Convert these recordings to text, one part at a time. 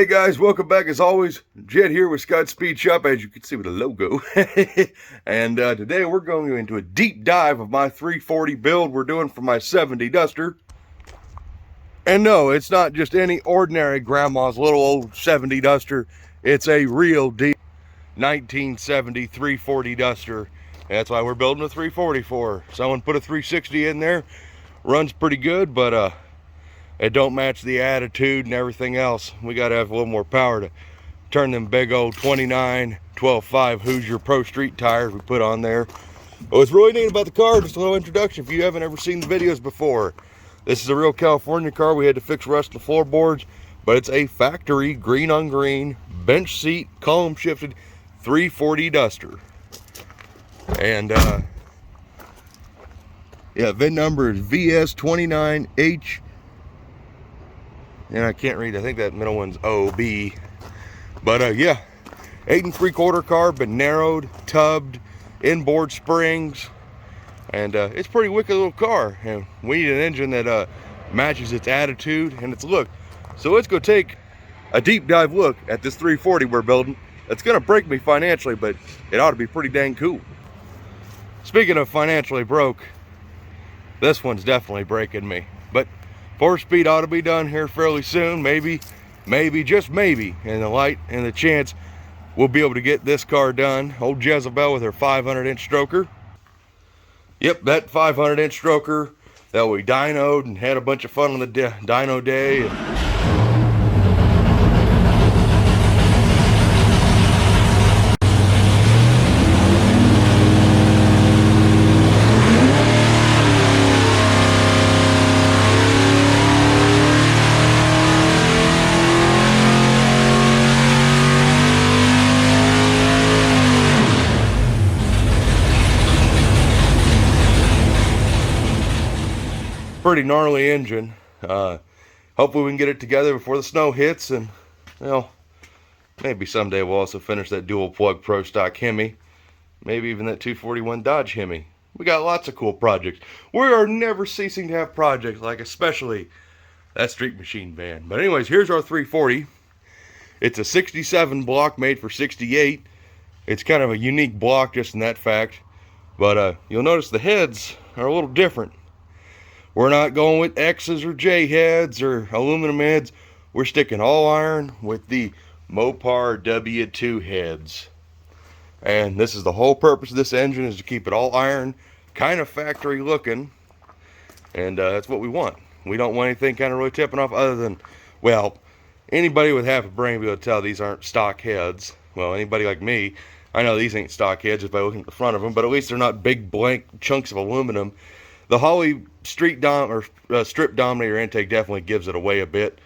Hey guys, welcome back as always. Jed here with Scott Speed Shop, as you can see with the logo. And today we're going into a deep dive of my 340 build we're doing for my 70 Duster. And no, it's not just any ordinary grandma's little old 70 Duster. It's a real deep 1970 340 Duster. That's why we're building a 340 for. Someone put a 360 in there. Runs pretty good, but it don't match the attitude and everything else. We got to have a little more power to turn them big old 29 12.5 Hoosier Pro Street tires we put on there. What's really neat about the car, just a little introduction if you haven't ever seen the videos before. This is a real California car. We had to fix rust in the floorboards, but it's a factory green on green bench seat column shifted 340 Duster. And yeah, VIN number is VS29H. And I can't read, I think that middle one's OB. But yeah, 8 3/4 car, but narrowed, tubbed, inboard springs. And it's a pretty wicked little car. And we need an engine that matches its attitude and its look. So let's go take a deep dive look at this 340 we're building. It's gonna break me financially, but it ought to be pretty dang cool. Speaking of financially broke, this one's definitely breaking me. But 4-speed ought to be done here fairly soon. Maybe, just maybe, and the light and the chance we'll be able to get this car done. Old Jezebel with her 500-inch stroker. Yep, that 500-inch stroker that we dynoed and had a bunch of fun on the dyno day. Pretty gnarly engine. Hopefully we can get it together before the snow hits, and well, maybe someday we'll also finish that dual plug Pro Stock Hemi, maybe even that 241 Dodge Hemi. We got lots of cool projects. We are never ceasing to have projects, like especially that Street Machine van. But anyways, here's our 340. It's a 67 block made for 68. It's kind of a unique block just in that fact, but you'll notice the heads are a little different. We're not going with X's or J heads or aluminum heads. We're sticking all iron with the Mopar W2 heads. And this is the whole purpose of this engine, is to keep it all iron, kind of factory looking. And that's what we want. We don't want anything kind of really tipping off other than, well, anybody with half a brain will be able to tell these aren't stock heads. Well, anybody like me, I know these ain't stock heads just by looking at the front of them, but at least they're not big blank chunks of aluminum. The Holley strip Dominator intake definitely gives it away a bit.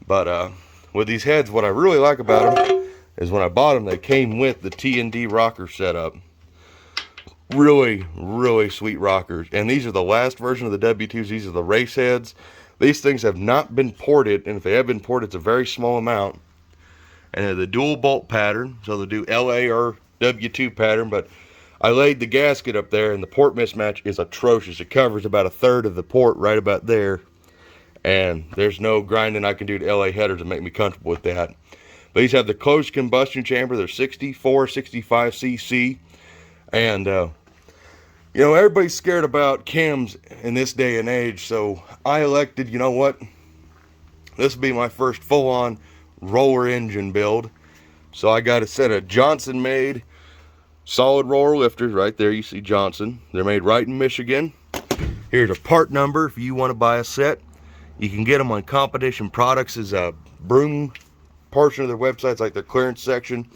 But with these heads, what I really like about them is when I bought them, they came with the T&D rocker setup. Really, really sweet rockers. And these are the last version of the W2s. These are the race heads. These things have not been ported, and if they have been ported, it's a very small amount. And they're the dual bolt pattern, so they'll do LA or W2 pattern, but I laid the gasket up there, and the port mismatch is atrocious. It covers about 1/3 of the port right about there. And there's no grinding I can do to LA headers to make me comfortable with that. But these have the closed combustion chamber. They're 64, 65 cc. And, you know, everybody's scared about cams in this day and age. So I elected, you know what? This will be my first full-on roller engine build. So I got a set of Johnson-made solid roller lifters right there. You see Johnson. They're made right in Michigan. Here's a part number if you want to buy a set. You can get them on Competition Products as a broom portion of their websites, like their clearance section.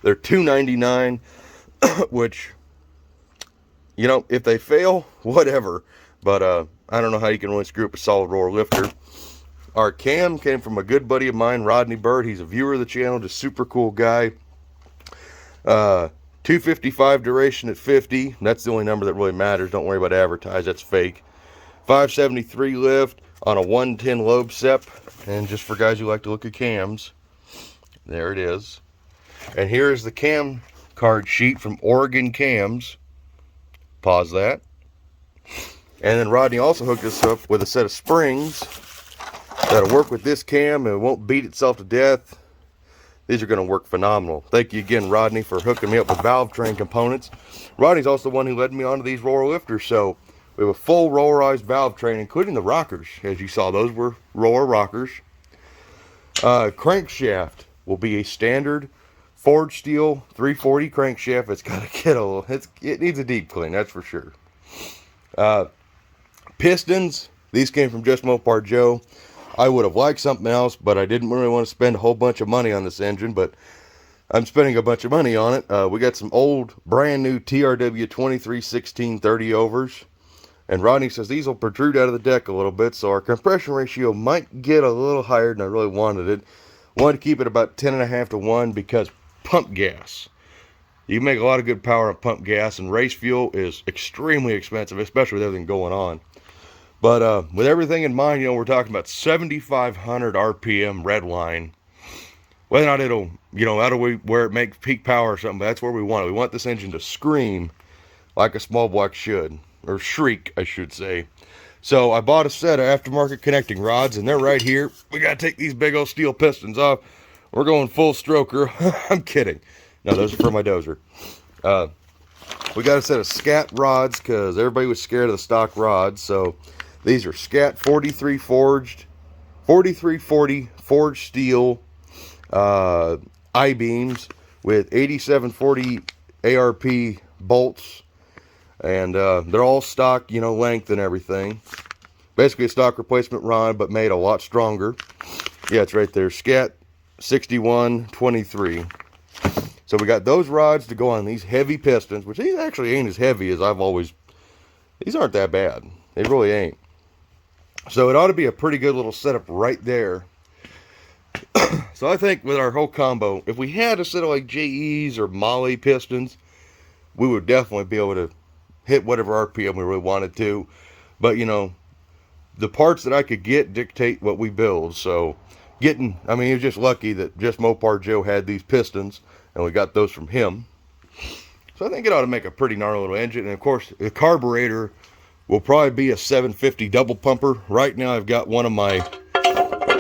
They're $2.99, which, you know, if they fail, whatever. But I don't know how you can really screw up a solid roller lifter. Our cam came from a good buddy of mine, Rodney Bird. He's a viewer of the channel, just super cool guy. 255 duration at 50. That's the only number that really matters. Don't worry about advertise. That's fake. 573 lift on a 110 lobe sep. And just for guys who like to look at cams, there it is. And here is the cam card sheet from Oregon Cams. Pause that. And then Rodney also hooked us up with a set of springs that'll work with this cam and it won't beat itself to death. these are going to work phenomenal. Thank you again, Rodney, for hooking me up with Valvetrain components. Rodney's also the one who led me onto these roller lifters, so we have a full rollerized Valvetrain, including the rockers. As you saw, those were roller rockers. Crankshaft will be a standard forged steel 340 crankshaft. It's got to get a little, it needs a deep clean, that's for sure. Pistons, these came from Just Mopar Joe. I would have liked something else, but I didn't really want to spend a whole bunch of money on this engine, but I'm spending a bunch of money on it. We got some old, brand new TRW 231630 overs. And Rodney says these will protrude out of the deck a little bit, so our compression ratio might get a little higher than I really wanted it. Wanted to keep it about 10.5 to 1 because pump gas. You can make a lot of good power on pump gas, and race fuel is extremely expensive, especially with everything going on. But with everything in mind, we're talking about 7,500 RPM red line. Whether or not it'll, out of where it makes peak power or something, but that's where we want it. We want this engine to scream like a small block should. Or shriek, I should say. So I bought a set of aftermarket connecting rods, and they're right here. We got to take these big old steel pistons off. We're going full stroker. I'm kidding. No, those are for my dozer. We got a set of scat rods because everybody was scared of the stock rods. So these are scat 4340 forged steel I-beams with 8740 ARP bolts. And they're all stock, length and everything. Basically a stock replacement rod, but made a lot stronger. Yeah, it's right there. Scat 6123. So we got those rods to go on these heavy pistons, which these actually ain't as heavy as I've always... These aren't that bad. They really ain't. So it ought to be a pretty good little setup right there. So I think with our whole combo, if we had a set of like JEs or Molly pistons, we would definitely be able to hit whatever RPM we really wanted to. But the parts that I could get dictate what we build. So it was just lucky that Just Mopar Joe had these pistons, and we got those from him. So I think it ought to make a pretty gnarly little engine. And of course the carburetor will probably be a 750 double pumper. Right now I've got one of my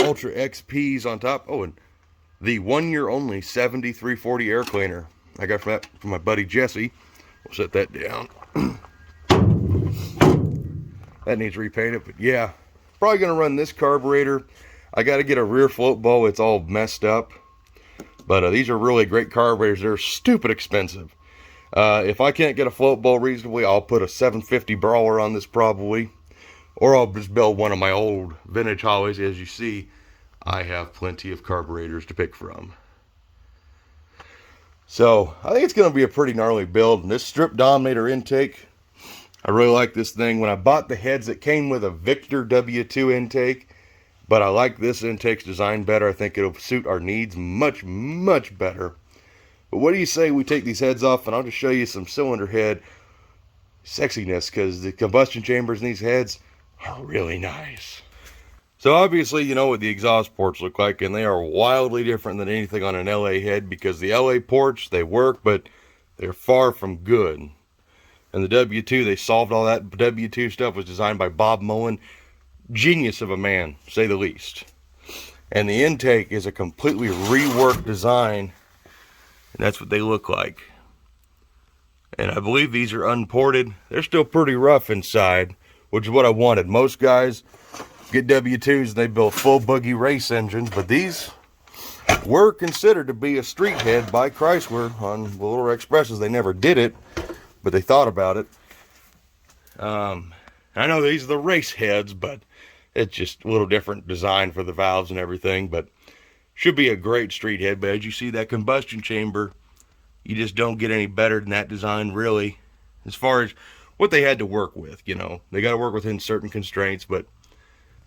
Ultra XPs on top. Oh, and the 1 year only 7340 air cleaner I got from my buddy Jesse. We'll set that down. That needs repainted, but yeah, probably gonna run this carburetor. I got to get a rear float bowl. It's all messed up, but these are really great carburetors. They're stupid expensive. If I can't get a float bowl reasonably, I'll put a 750 brawler on this probably, or I'll just build one of my old vintage Hollies. As you see, I have plenty of carburetors to pick from. So I think it's going to be a pretty gnarly build. And this strip dominator intake, I really like this thing. When I bought the heads, it came with a Victor W2 intake, but I like this intake's design better. I think it'll suit our needs much, much better. But what do you say we take these heads off, and I'll just show you some cylinder head sexiness, because the combustion chambers in these heads are really nice. So obviously, you know what the exhaust ports look like, and they are wildly different than anything on an LA head, because the LA ports, they work, but they're far from good. And the W2, they solved all that. W2 stuff was designed by Bob Mullen. Genius of a man, say the least. And the intake is a completely reworked design, and that's what they look like. And I believe these are unported. They're still pretty rough inside, which is what I wanted. Most guys get W2s and they build full buggy race engines, but these were considered to be a street head by Chrysler on the Little Expresses. They never did it, but they thought about it. I know these are the race heads, but it's just a little different design for the valves and everything, but should be a great street head. But as you see, that combustion chamber, you just don't get any better than that design, really, as far as what they had to work with. You know, they got to work within certain constraints, but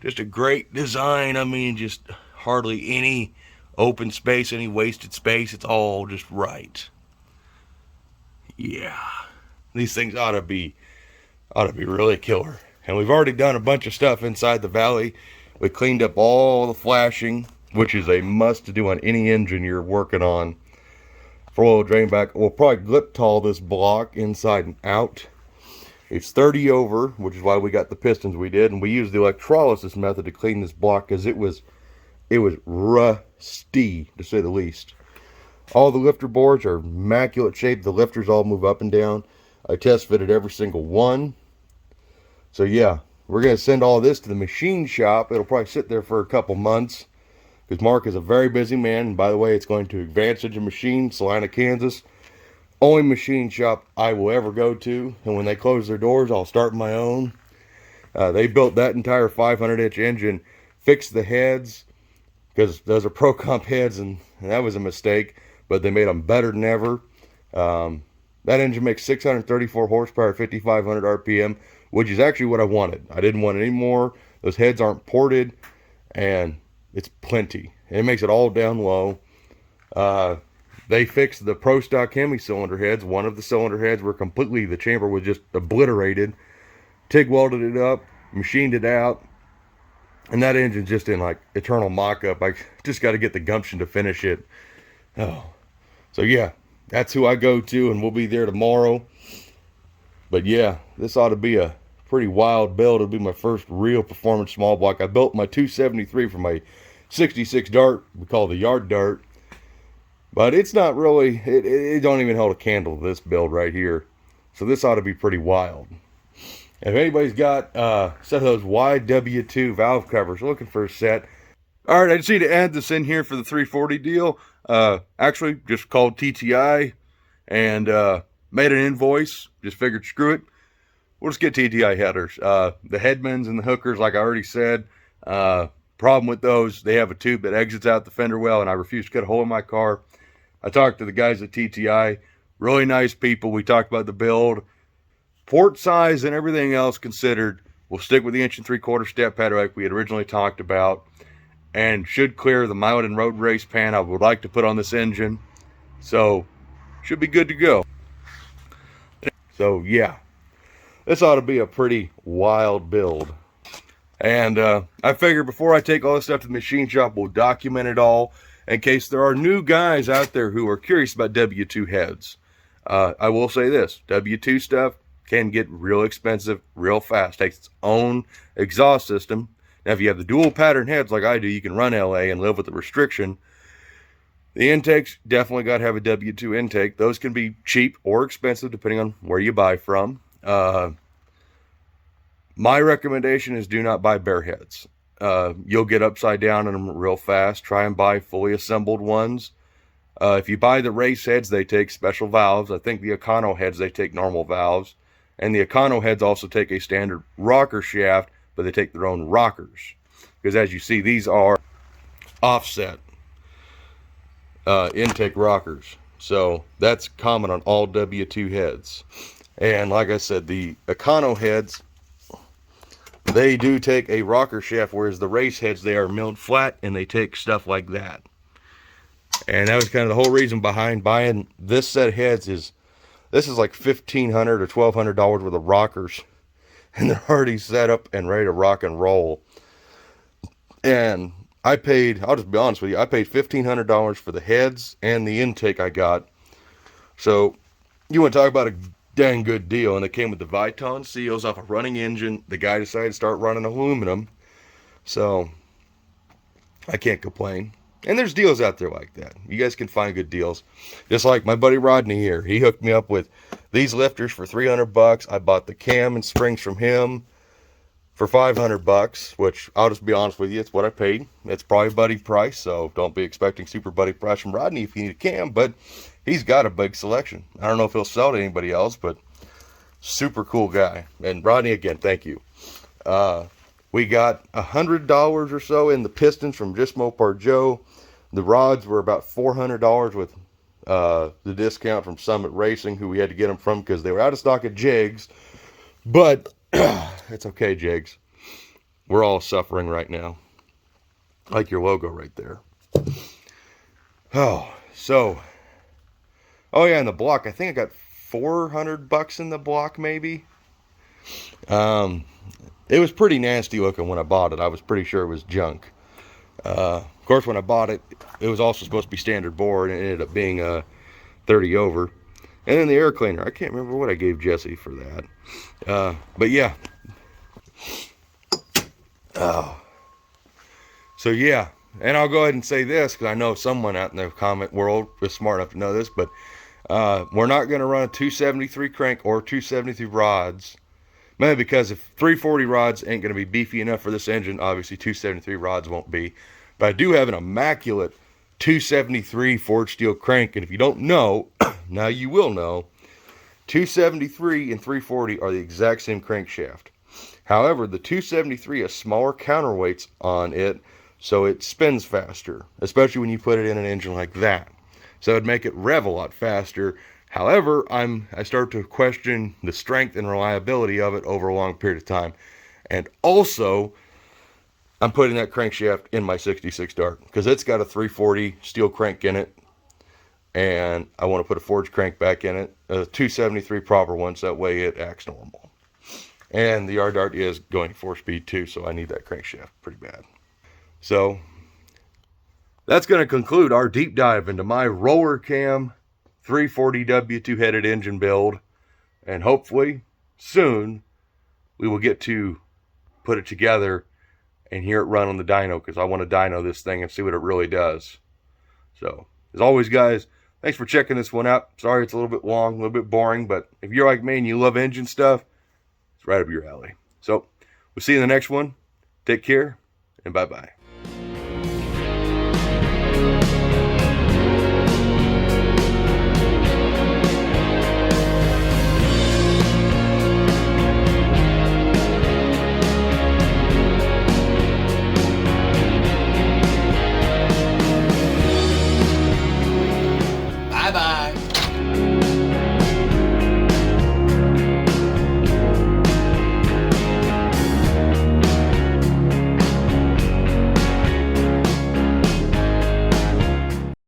just a great design. I mean, just hardly any open space, any wasted space. It's all just right. Yeah, these things ought to be really killer. And we've already done a bunch of stuff inside the valley. We cleaned up all the flashing, which is a must to do on any engine you're working on. For oil drain back, we'll probably glip tall this block inside and out. It's 30 over, which is why we got the pistons we did, and we used the electrolysis method to clean this block because it was rusty, to say the least. All the lifter boards are immaculate shape. The lifters all move up and down. I test fitted every single one. So yeah, we're going to send all this to the machine shop. It'll probably sit there for a couple months because Mark is a very busy man. And by the way, it's going to Advanced Engine Machine, Salina, Kansas. Only machine shop I will ever go to. And when they close their doors, I'll start my own. They built that entire 500-inch engine, fixed the heads, because those are Pro Comp heads, and that was a mistake, but they made them better than ever. That engine makes 634 horsepower, 5,500 RPM, which is actually what I wanted. I didn't want any more. Those heads aren't ported, and it's plenty. And it makes it all down low. They fixed the Pro Stock Hemi cylinder heads. One of the cylinder heads were completely, the chamber was just obliterated. TIG welded it up, machined it out, and that engine's just in like eternal mock-up. I just got to get the gumption to finish it. Oh, so yeah, that's who I go to, and we'll be there tomorrow. But yeah, this ought to be a pretty wild build. It'll be my first real performance small block. I built my 273 for my 66 dart, we call the yard dart, but it's not really, it don't even hold a candle to this build right here. So this ought to be pretty wild. If anybody's got a set of those YW2 valve covers, looking for a set. All right, I just need to add this in here for the 340 deal. Actually, just called TTI and made an invoice. Just figured, screw it. We'll just get TTI headers. The headmans and the hookers, like I already said, problem with those, they have a tube that exits out the fender well, and I refuse to cut a hole in my car. I talked to the guys at TTI. Really nice people. We talked about the build. Port size and everything else considered, we'll stick with the 1 3/4 step pad like we had originally talked about, and should clear the mild and road race pan I would like to put on this engine. So should be good to go. So yeah, this ought to be a pretty wild build. And I figured before I take all this stuff to the machine shop, we'll document it all in case there are new guys out there who are curious about W2 heads. I will say this, W2 stuff can get real expensive real fast. Takes its own exhaust system. Now, if you have the dual pattern heads like I do, you can run LA and live with the restriction. The intakes definitely got to have a W2 intake. Those can be cheap or expensive depending on where you buy from. My recommendation is do not buy bare heads. You'll get upside down in them real fast. Try and buy fully assembled ones. If you buy the race heads, they take special valves. I think the Econo heads, they take normal valves. And the Econo heads also take a standard rocker shaft, but they take their own rockers. Because as you see, these are offset intake rockers. So that's common on all W2 heads. And like I said, the Econo heads, they do take a rocker shaft, whereas the race heads, they are milled flat and they take stuff like that. And that was kind of the whole reason behind buying this set of heads. Is this is like $1,500 or $1,200 worth of rockers, and they're already set up and ready to rock and roll. And I paid, I'll just be honest with you, I paid $1,500 for the heads and the intake I got. So you want to talk about a dang good deal. And it came with the Viton seals off a running engine. The guy decided to start running aluminum, so I can't complain. And there's deals out there like that. You guys can find good deals. Just like my buddy Rodney here. He hooked me up with these lifters for $300. I bought the cam and springs from him for $500, which I'll just be honest with you, it's what I paid. It's probably buddy price, so don't be expecting super buddy price from Rodney if you need a cam, but he's got a big selection. I don't know if he'll sell to anybody else, but super cool guy. And Rodney, again, thank you. We got $100 or so in the pistons from Just Mopar Joe. The rods were about $400 with the discount from Summit Racing, who we had to get them from because they were out of stock at Jigs. But it's okay, Jigs. We're all suffering right now. Like your logo right there. Oh, yeah, in the block, I think I got $400 in the block, maybe. It was pretty nasty looking when I bought it. I was pretty sure it was junk. Of course, when I bought it, it was also supposed to be standard bore, and it ended up being 30 over. And then the air cleaner, I can't remember what I gave Jesse for that. But yeah. Oh. So yeah, and I'll go ahead and say this because I know someone out in the comment world is smart enough to know this, but we're not going to run a 273 crank or 273 rods. Mainly because if 340 rods ain't going to be beefy enough for this engine, obviously 273 rods won't be. But I do have an immaculate 273 forged steel crank, and if you don't know, now you will know, 273 and 340 are the exact same crankshaft. However, the 273 has smaller counterweights on it, so it spins faster, especially when you put it in an engine like that. So it'd make it rev a lot faster. However, I start to question the strength and reliability of it over a long period of time. And also, I'm putting that crankshaft in my 66 Dart because it's got a 340 steel crank in it. And I want to put a forged crank back in it, a 273 proper one, so that way it acts normal. And the R Dart is going 4-speed too, so I need that crankshaft pretty bad. So that's going to conclude our deep dive into my roller cam 340W two-headed engine build, and hopefully soon we will get to put it together and hear it run on the dyno, because I want to dyno this thing and see what it really does. So as always, guys, thanks for checking this one out. Sorry it's a little bit long, a little bit boring, but if you're like me and you love engine stuff, it's right up your alley. So we'll see you in the next one. Take care, and bye-bye.